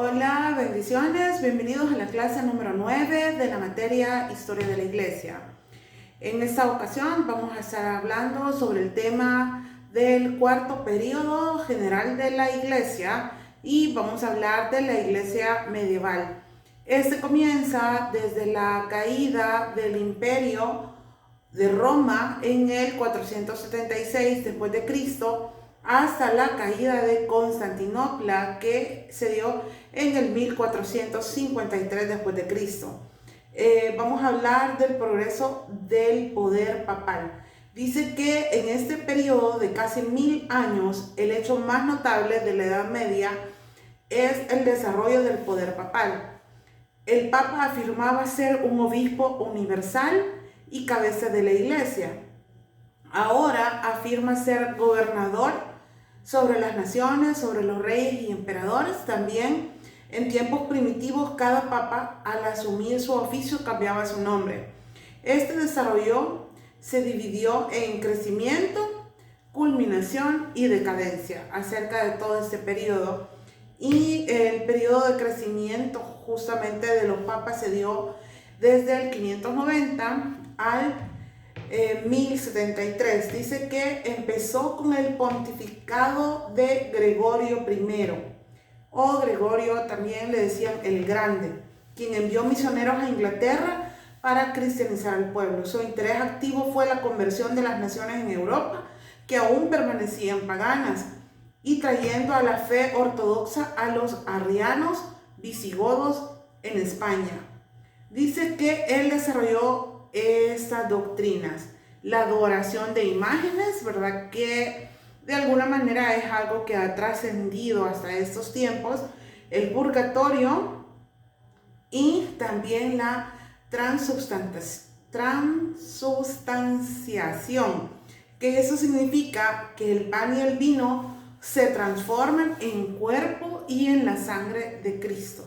Hola, bendiciones, bienvenidos a la clase número 9 de la materia Historia de la Iglesia. En esta ocasión vamos a estar hablando sobre el tema del cuarto periodo general de la Iglesia y vamos a hablar de la Iglesia medieval. Este comienza desde la caída del Imperio de Roma en el 476 después de Cristo hasta la caída de Constantinopla, que se dio en el 1453 después de Cristo. Vamos a hablar del progreso del poder papal. Dice que en este periodo de casi 1000 años, el hecho más notable de la Edad Media es el desarrollo del poder papal. El Papa afirmaba ser un obispo universal y cabeza de la Iglesia. Ahora afirma ser gobernador sobre las naciones, sobre los reyes y emperadores. También en tiempos primitivos cada papa al asumir su oficio cambiaba su nombre. Este desarrollo se dividió en crecimiento, culminación y decadencia acerca de todo este periodo. Y el periodo de crecimiento justamente de los papas se dio desde el 590 al 1073. Dice que empezó con el pontificado de Gregorio I, o Gregorio también le decían el Grande, quien envió misioneros a Inglaterra para cristianizar al pueblo. Su interés activo fue la conversión de las naciones en Europa que aún permanecían paganas y trayendo a la fe ortodoxa a los arrianos visigodos en España. Dice que él desarrolló estas doctrinas, la adoración de imágenes, ¿verdad? Que de alguna manera es algo que ha trascendido hasta estos tiempos, el purgatorio y también la transubstanciación, que eso significa que el pan y el vino se transforman en cuerpo y en la sangre de Cristo.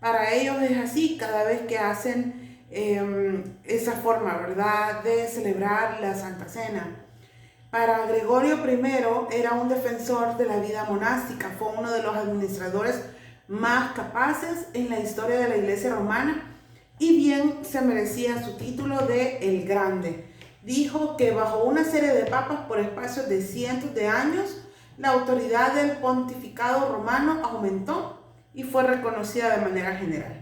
Para ellos es así cada vez que hacen esa forma, ¿verdad?, de celebrar la Santa Cena. Para Gregorio I era un defensor de la vida monástica, fue uno de los administradores más capaces en la historia de la Iglesia romana y bien se merecía su título de el Grande. Dijo que bajo una serie de papas por espacios de cientos de años, la autoridad del pontificado romano aumentó y fue reconocida de manera general.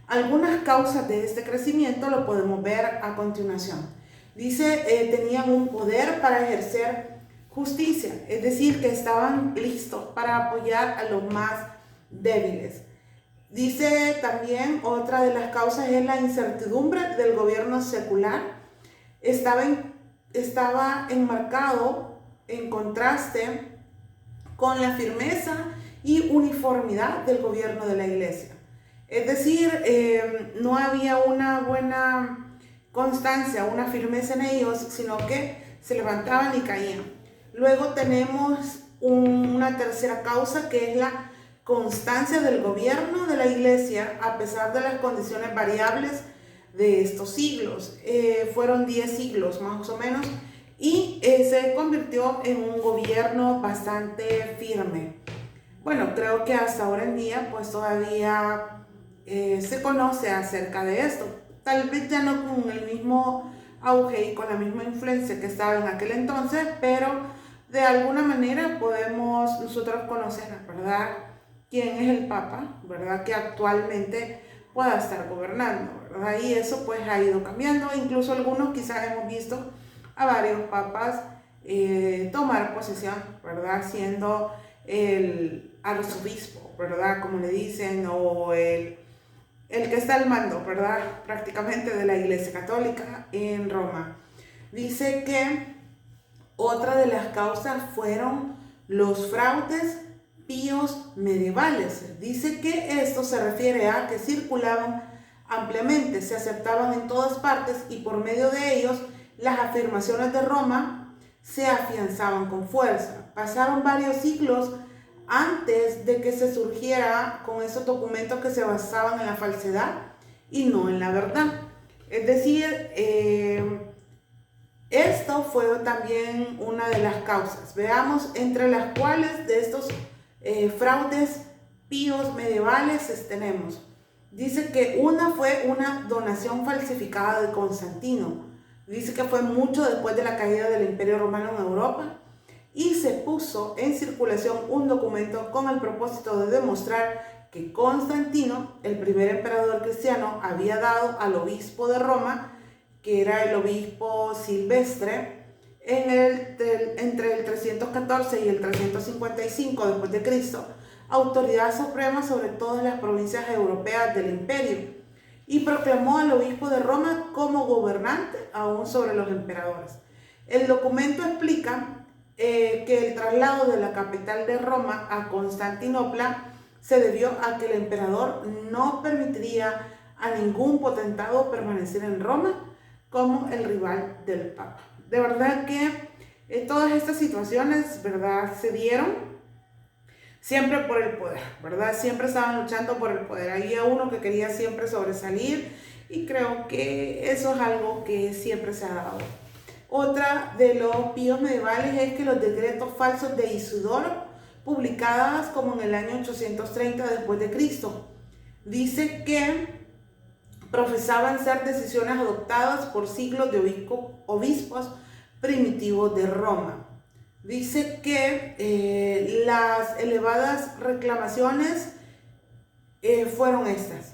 Algunas causas de este crecimiento lo podemos ver a continuación. Dice, tenían un poder para ejercer justicia, es decir, que estaban listos para apoyar a los más débiles. Dice también, otra de las causas es la incertidumbre del gobierno secular. Estaba enmarcado en contraste con la firmeza y uniformidad del gobierno de la Iglesia. Es decir, no había una buena constancia, una firmeza en ellos, sino que se levantaban y caían. Luego tenemos una tercera causa, que es la constancia del gobierno de la Iglesia a pesar de las condiciones variables de estos siglos. Fueron 10 siglos más o menos y se convirtió en un gobierno bastante firme. Bueno, creo que hasta ahora en día pues todavía se conoce acerca de esto. Tal vez ya no con el mismo auge y con la misma influencia que estaba en aquel entonces, pero de alguna manera podemos nosotros conocer, ¿verdad?, quién es el Papa, ¿verdad?, que actualmente pueda estar gobernando, ¿verdad? Y eso pues ha ido cambiando. Incluso algunos quizás hemos visto a varios papas tomar posesión, ¿verdad?, siendo el arzobispo, ¿verdad?, como le dicen, o el que está al mando, ¿verdad?, prácticamente de la Iglesia Católica en Roma. Dice que otra de las causas fueron los fraudes píos medievales. Dice que esto se refiere a que circulaban ampliamente, se aceptaban en todas partes y por medio de ellos las afirmaciones de Roma se afianzaban con fuerza. Pasaron varios siglos antes de que se surgiera con esos documentos que se basaban en la falsedad y no en la verdad. Es decir, esto fue también una de las causas. Veamos entre las cuales de estos fraudes píos medievales tenemos. Dice que una fue una donación falsificada de Constantino. Dice que fue mucho después de la caída del Imperio Romano en Europa y se puso en circulación un documento con el propósito de demostrar que Constantino, el primer emperador cristiano, había dado al obispo de Roma, que era el obispo Silvestre, entre el 314 y el 355 después de Cristo, autoridad suprema sobre todas las provincias europeas del imperio, y proclamó al obispo de Roma como gobernante aún sobre los emperadores. El documento explica que el traslado de la capital de Roma a Constantinopla se debió a que el emperador no permitiría a ningún potentado permanecer en Roma como el rival del Papa. De verdad que todas estas situaciones, ¿verdad?, se dieron siempre por el poder, ¿verdad? Siempre estaban luchando por el poder. Había uno que quería siempre sobresalir y creo que eso es algo que siempre se ha dado. Otra de los píos medievales es que los decretos falsos de Isidoro, publicadas como en el año 830 después de Cristo, dice que profesaban ser decisiones adoptadas por siglos de obispos primitivos de Roma. Dice que las elevadas reclamaciones fueron estas: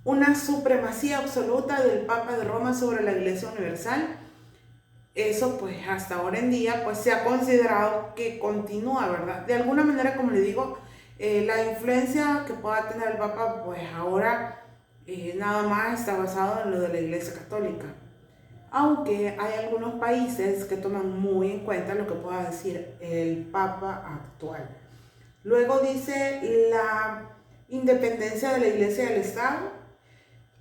una supremacía absoluta del Papa de Roma sobre la Iglesia Universal. Eso pues hasta ahora en día pues se ha considerado que continúa, ¿verdad? De alguna manera, como le digo, la influencia que pueda tener el Papa pues ahora nada más está basado en lo de la Iglesia Católica. Aunque hay algunos países que toman muy en cuenta lo que pueda decir el Papa actual. Luego dice la independencia de la Iglesia y del Estado,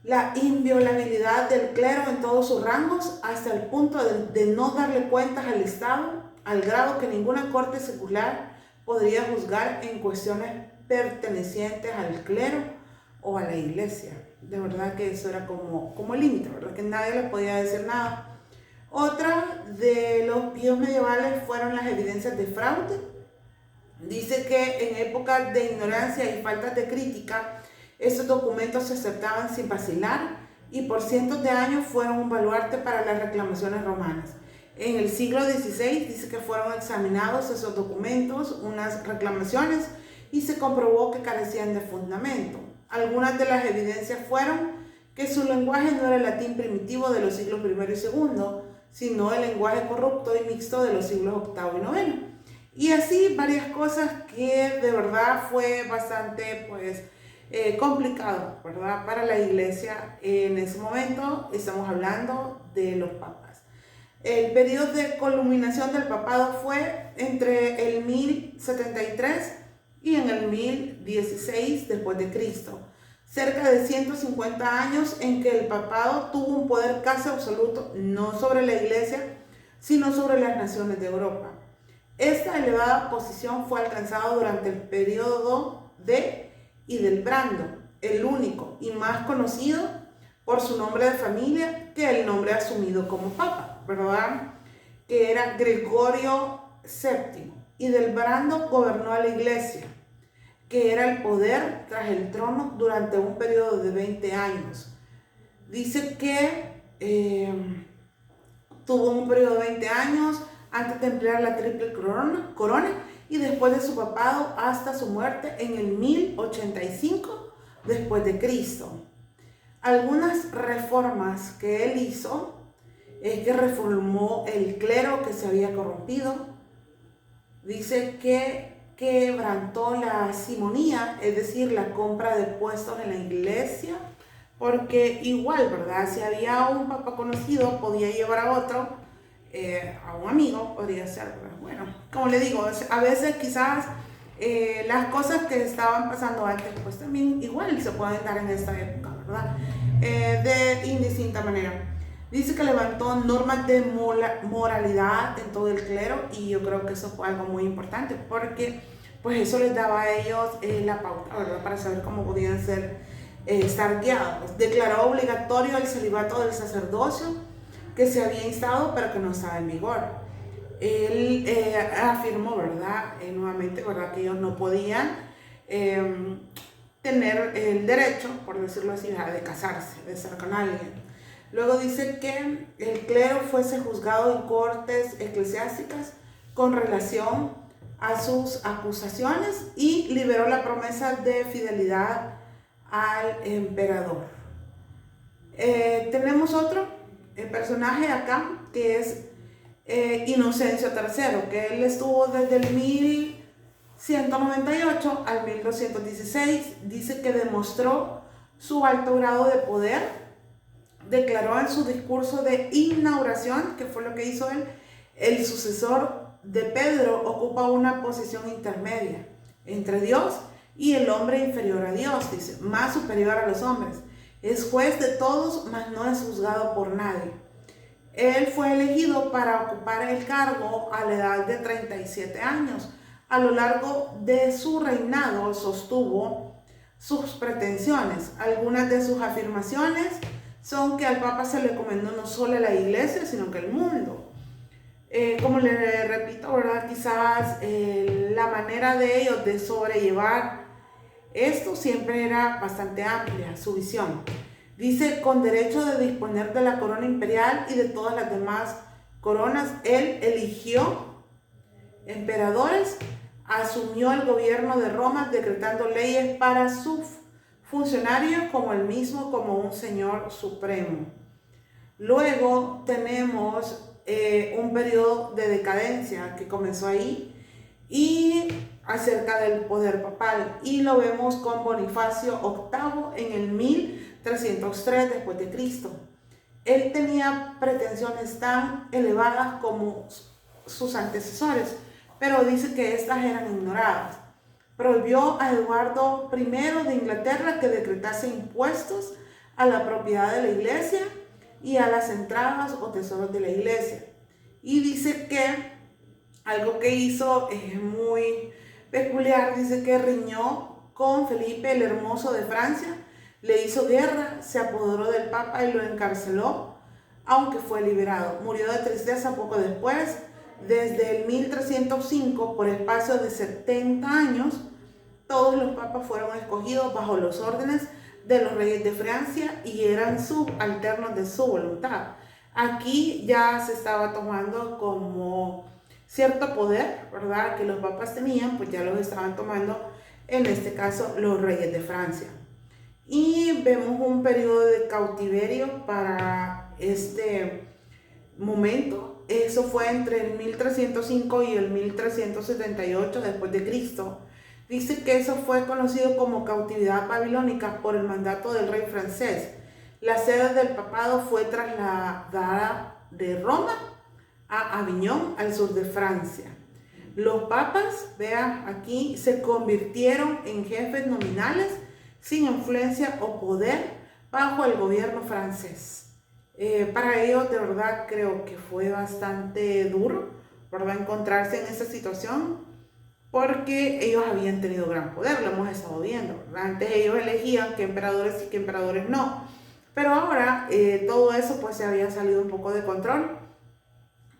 la inviolabilidad del clero en todos sus rangos, hasta el punto de no darle cuentas al Estado, al grado que ninguna corte secular podría juzgar en cuestiones pertenecientes al clero o a la Iglesia. De verdad que eso era como el límite, ¿verdad? Que nadie le podía decir nada. Otra de los píos medievales fueron las evidencias de fraude. Dice que en épocas de ignorancia y falta de crítica, esos documentos se aceptaban sin vacilar y por cientos de años fueron un baluarte para las reclamaciones romanas. En el siglo XVI dice que fueron examinados esos documentos, unas reclamaciones, y se comprobó que carecían de fundamento. Algunas de las evidencias fueron que su lenguaje no era el latín primitivo de los siglos I y II, sino el lenguaje corrupto y mixto de los siglos VIII y IX. Y así varias cosas que de verdad fue bastante complicado, ¿verdad?, para la Iglesia en ese momento. Estamos hablando de los papas. El periodo de culminación del papado fue entre el 1073 y en el 1016 después de Cristo. Cerca de 150 años en que el papado tuvo un poder casi absoluto, no sobre la Iglesia, sino sobre las naciones de Europa. Esta elevada posición fue alcanzada durante el periodo de Hildebrando, el único y más conocido por su nombre de familia que el nombre asumido como papa, ¿verdad?, que era Gregorio VII. Hildebrando gobernó a la Iglesia, que era el poder tras el trono, durante un periodo de 20 años. Dice que tuvo un periodo de 20 años antes de emplear la triple corona y después de su papado hasta su muerte en el 1085 después de Cristo. Algunas reformas que él hizo es que reformó el clero que se había corrompido. Dice que quebrantó la simonía, es decir, la compra de puestos en la iglesia, porque igual, ¿verdad?, si había un papa conocido, podía llevar a otro, a un amigo, podría ser, ¿verdad? Bueno, como le digo, a veces quizás las cosas que estaban pasando antes, pues también igual se pueden dar en esta época, ¿verdad?, de indistinta manera. Dice que levantó normas de moralidad en todo el clero, y yo creo que eso fue algo muy importante, porque pues eso les daba a ellos la pauta, ¿verdad?, para saber cómo podían estar guiados. Declaró obligatorio el celibato del sacerdocio, que se había instado pero que no estaba en vigor. Él afirmó, ¿verdad?, nuevamente, ¿verdad?, que ellos no podían tener el derecho, por decirlo así, de casarse, de estar con alguien. Luego dice que el clero fuese juzgado en cortes eclesiásticas con relación a sus acusaciones y liberó la promesa de fidelidad al emperador. Tenemos otro personaje acá que es Inocencio III, que él estuvo desde el 1198 al 1216. Dice que demostró su alto grado de poder, declaró en su discurso de inauguración, que fue lo que hizo él, el sucesor de Pedro ocupa una posición intermedia entre Dios y el hombre inferior a Dios, dice, más superior a los hombres. Es juez de todos, mas no es juzgado por nadie. Él fue elegido para ocupar el cargo a la edad de 37 años. A lo largo de su reinado sostuvo sus pretensiones. Algunas de sus afirmaciones son que al Papa se le encomendó no solo la Iglesia, sino que el mundo. Como le repito, ¿verdad? Quizás la manera de ellos de sobrellevar esto siempre era bastante amplia, su visión. Dice, con derecho de disponer de la corona imperial y de todas las demás coronas, él eligió emperadores, asumió el gobierno de Roma, decretando leyes para sus funcionarios como el mismo, como un señor supremo. Luego tenemos un periodo de decadencia que comenzó ahí y acerca del poder papal, y lo vemos con Bonifacio VIII en el 1303 después de Cristo. Él tenía pretensiones tan elevadas como sus antecesores, pero dice que estas eran ignoradas. Prohibió a Eduardo I de Inglaterra que decretase impuestos a la propiedad de la iglesia y a las entradas o tesoros de la iglesia. Y dice que algo que hizo es muy peculiar, dice que riñó con Felipe el Hermoso de Francia, le hizo guerra, se apoderó del Papa y lo encarceló, aunque fue liberado. Murió de tristeza poco después. Desde el 1305, por espacio de 70 años, todos los papas fueron escogidos bajo los órdenes de los reyes de Francia y eran subalternos de su voluntad. Aquí ya se estaba tomando como cierto poder, ¿verdad?, que los papas tenían, pues ya los estaban tomando, en este caso, los reyes de Francia. Y vemos un periodo de cautiverio para este momento. Eso fue entre el 1305 y el 1378 después de Cristo. Dice que eso fue conocido como cautividad babilónica por el mandato del rey francés. La sede del papado fue trasladada de Roma a Aviñón, al sur de Francia. Los papas, vean aquí, se convirtieron en jefes nominales sin influencia o poder bajo el gobierno francés. Para ellos, de verdad, creo que fue bastante duro, ¿verdad?, encontrarse en esa situación, porque ellos habían tenido gran poder, lo hemos estado viendo, ¿verdad? Antes ellos elegían qué emperadores y qué emperadores no, pero ahora todo eso pues se había salido un poco de control.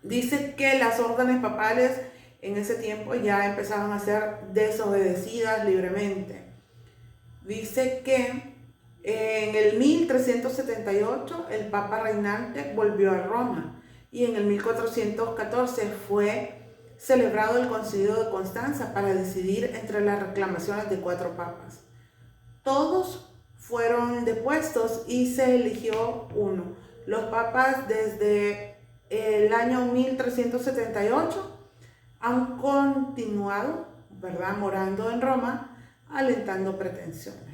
Dice que las órdenes papales en ese tiempo ya empezaban a ser desobedecidas libremente. Dice que en el 1378 el Papa reinante volvió a Roma y en el 1414 fue celebrado el Concilio de Constanza para decidir entre las reclamaciones de 4 papas. Todos fueron depuestos y se eligió uno. Los papas desde el año 1378 han continuado, ¿verdad?, morando en Roma, alentando pretensiones.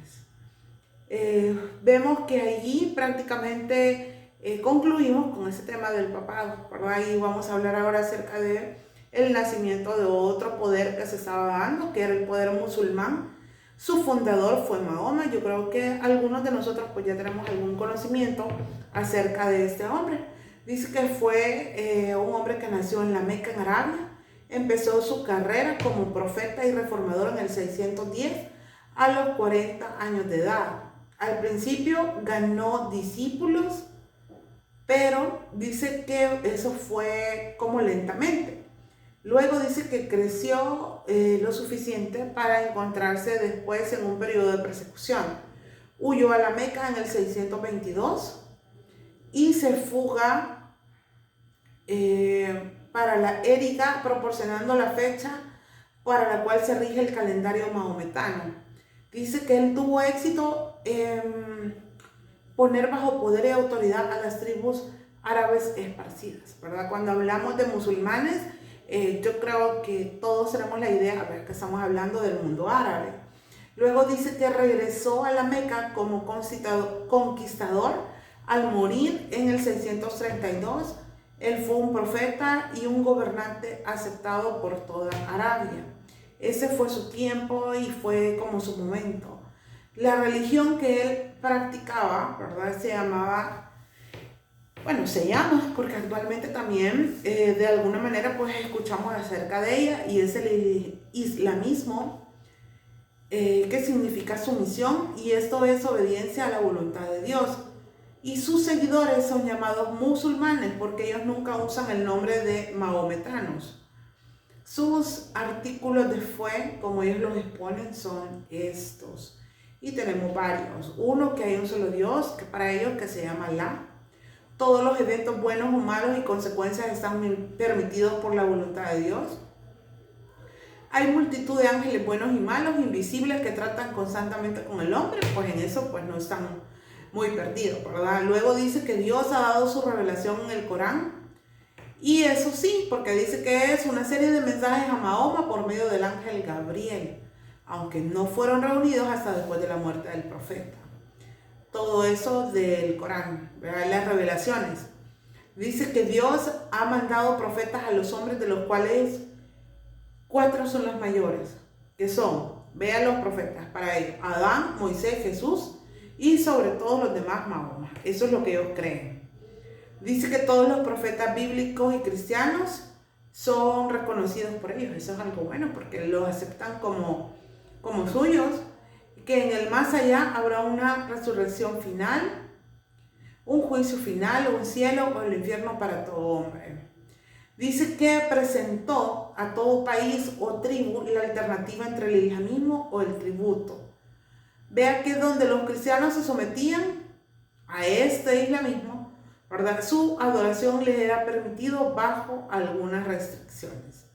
Vemos que allí prácticamente concluimos con ese tema del papado, ¿verdad? Y vamos a hablar ahora acerca de el nacimiento de otro poder que se estaba dando, que era el poder musulmán. Su fundador fue Mahoma. Yo creo que algunos de nosotros pues ya tenemos algún conocimiento acerca de este hombre. Dice que fue un hombre que nació en la Meca, en Arabia. Empezó su carrera como profeta y reformador en el 610 a los 40 años de edad. Al principio ganó discípulos, pero dice que eso fue como lentamente. Luego dice que creció lo suficiente para encontrarse después en un periodo de persecución. Huyó a la Meca en el 622 y se fuga para la Ériga, proporcionando la fecha para la cual se rige el calendario mahometano. Dice que él tuvo éxito en poner bajo poder y autoridad a las tribus árabes esparcidas, ¿verdad? Cuando hablamos de musulmanes, yo creo que todos tenemos la idea, que estamos hablando del mundo árabe. Luego dice que regresó a la Meca como conquistador al morir en el 632. Él fue un profeta y un gobernante aceptado por toda Arabia. Ese fue su tiempo y fue como su momento. La religión que él practicaba, ¿verdad? Se llama, porque actualmente también de alguna manera pues escuchamos acerca de ella, y es el islamismo, que significa sumisión, y esto es obediencia a la voluntad de Dios. Y sus seguidores son llamados musulmanes porque ellos nunca usan el nombre de mahometanos. Sus artículos de fe, como ellos los exponen, son estos. Y tenemos varios. Uno, que hay un solo Dios, que para ellos que se llama Alá. Todos los eventos buenos o malos y consecuencias están permitidos por la voluntad de Dios. Hay multitud de ángeles buenos y malos, invisibles, que tratan constantemente con el hombre, pues en eso pues no están muy perdidos, ¿verdad? Luego dice que Dios ha dado su revelación en el Corán, y eso sí, porque dice que es una serie de mensajes a Mahoma por medio del ángel Gabriel, aunque no fueron reunidos hasta después de la muerte del profeta. Todo eso del Corán, ¿verdad? Las revelaciones. Dice que Dios ha mandado profetas a los hombres, de los cuales 4 son los mayores, que son, vean los profetas para ellos: Adán, Moisés, Jesús, y sobre todo los demás Mahoma. Eso es lo que ellos creen. Dice que todos los profetas bíblicos y cristianos son reconocidos por ellos. Eso es algo bueno porque los aceptan como suyos. Que en el más allá habrá una resurrección final, un juicio final, un cielo o el infierno para todo hombre. Dice que presentó a todo país o tribu la alternativa entre el islamismo o el tributo. Vea que donde los cristianos se sometían a este islamismo, ¿verdad?, su adoración les era permitido bajo algunas restricciones.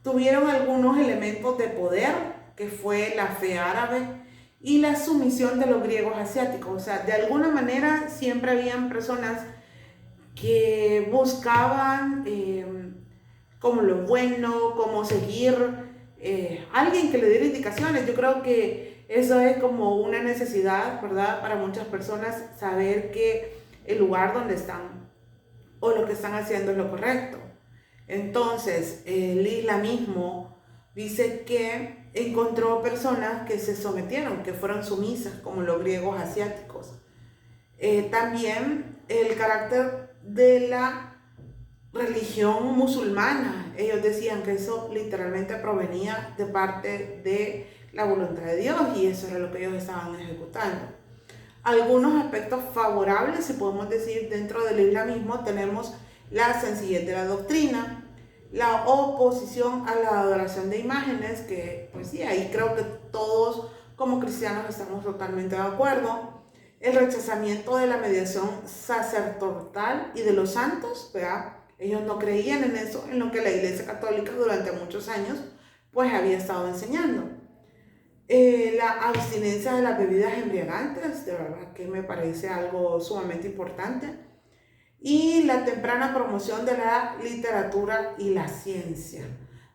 Tuvieron algunos elementos de poder, que fue la fe árabe y la sumisión de los griegos asiáticos. O sea, de alguna manera siempre habían personas que buscaban como lo bueno, como seguir alguien que le diera indicaciones. Yo creo que eso es como una necesidad, ¿verdad?, para muchas personas, saber que el lugar donde están o lo que están haciendo es lo correcto. Entonces, el islamismo dice que encontró personas que se sometieron, que fueron sumisas, como los griegos asiáticos. También el carácter de la religión musulmana. Ellos decían que eso literalmente provenía de parte de la voluntad de Dios, y eso era lo que ellos estaban ejecutando. Algunos aspectos favorables, si podemos decir, dentro del islamismo tenemos la sencillez de la doctrina, la oposición a la adoración de imágenes, que pues sí, ahí creo que todos como cristianos estamos totalmente de acuerdo. El rechazamiento de la mediación sacerdotal y de los santos, ¿verdad? Ellos no creían en eso, en lo que la Iglesia Católica durante muchos años pues había estado enseñando. La abstinencia de las bebidas embriagantes, de verdad que me parece algo sumamente importante. Y la temprana promoción de la literatura y la ciencia.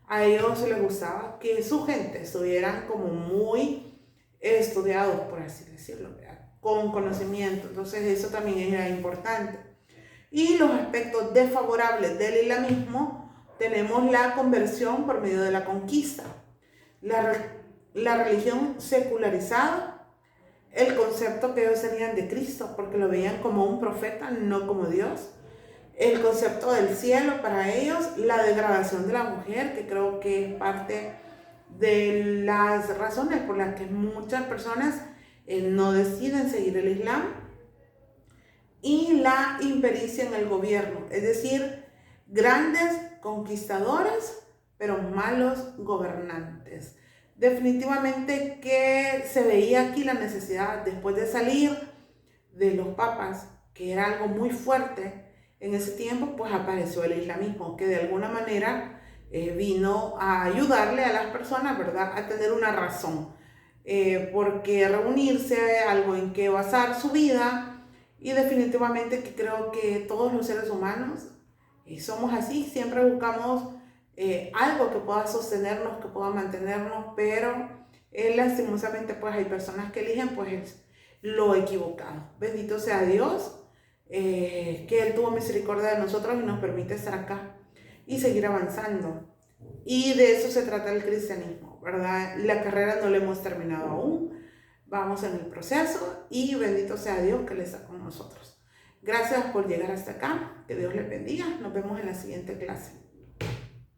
A ellos les gustaba que su gente estuvieran como muy estudiados, por así decirlo, ¿verdad?, con conocimiento. Entonces eso también era importante. Y los aspectos desfavorables del islamismo, tenemos la conversión por medio de la conquista, la religión secularizada, el concepto que ellos tenían de Cristo, porque lo veían como un profeta, no como Dios. El concepto del cielo para ellos, la degradación de la mujer, que creo que es parte de las razones por las que muchas personas no deciden seguir el Islam. Y la impericia en el gobierno, es decir, grandes conquistadores, pero malos gobernantes. Definitivamente que se veía aquí la necesidad, después de salir de los papas, que era algo muy fuerte, en ese tiempo pues apareció el islamismo, que de alguna manera vino a ayudarle a las personas, ¿verdad?, a tener una razón, porque reunirse, algo en que basar su vida, y definitivamente que creo que todos los seres humanos somos así, siempre buscamos algo que pueda sostenernos, que pueda mantenernos, pero lastimosamente pues hay personas que eligen pues lo equivocado. Bendito sea Dios, que Él tuvo misericordia de nosotros y nos permite estar acá y seguir avanzando. Y de eso se trata el cristianismo, ¿verdad? La carrera no la hemos terminado aún, vamos en el proceso y bendito sea Dios que Él está con nosotros. Gracias por llegar hasta acá, que Dios les bendiga, nos vemos en la siguiente clase.